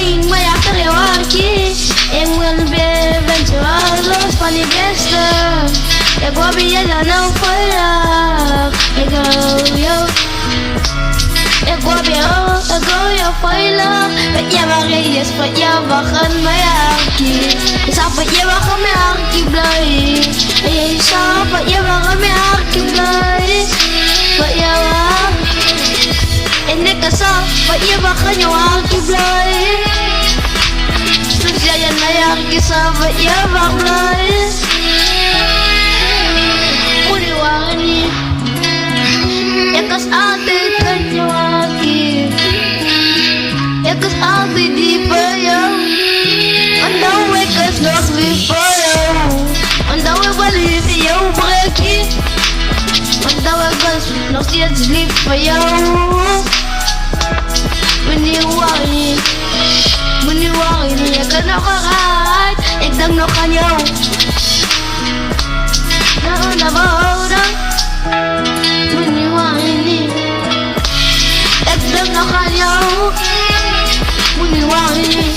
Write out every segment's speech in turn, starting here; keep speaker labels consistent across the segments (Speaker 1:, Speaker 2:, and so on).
Speaker 1: playing my after you walkie. It will be eventual lost for the best. It will be a no for love. It go yo. It will be a go yo for love. But you are yes, but you are my arky. It's up but you are my arky bloody. It's up but you are my arky bloody. But you are. And it goes up, but you are your arky bloody. Jajan ayah kisah buat ya bangladesh. Mudi wani, yakas ate kanyawaki, yakas ate di payah. Andau yakas nos di payah, andau balik ya beraki, andau yakas nos dia di payah. Mudi wani. Meniwang ini ya kan akarat, ekdang no kanyaw. Na bawda. Meniwang ini, ekdang no kanyaw. Meniwang ini.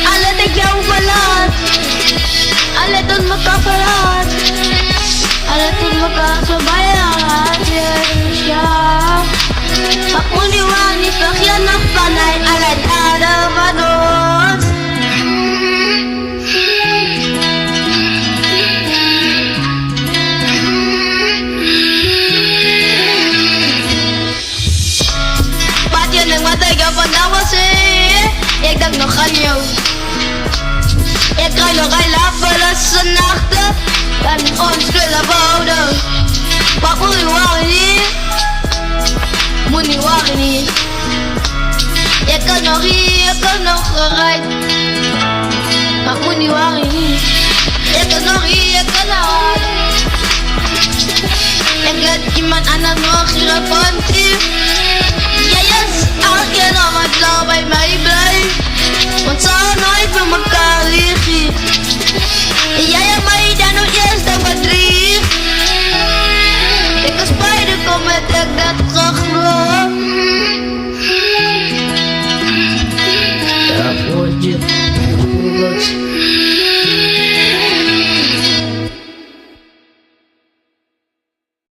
Speaker 1: Alat ikaw balat, alatun makapalat, alatun makasabayan. Yeah. Aku diwani pakyan ng panay alat arabados. Pati ng matay kapag nawasi, ikag no kanyaw. Ikay no kay lapalas sa nakta, kan on skrilla bauda. Pakuliwani. Muni wani, ekanori, ekanorai. Muni wani, ekanori, ekanorai. Ekat iman anak makhira panti. Yes, akin amat labay may blay. Mansanay pamakalihi. Yaya may dano yes na madri. Ekas spider kometek dat kakro. What's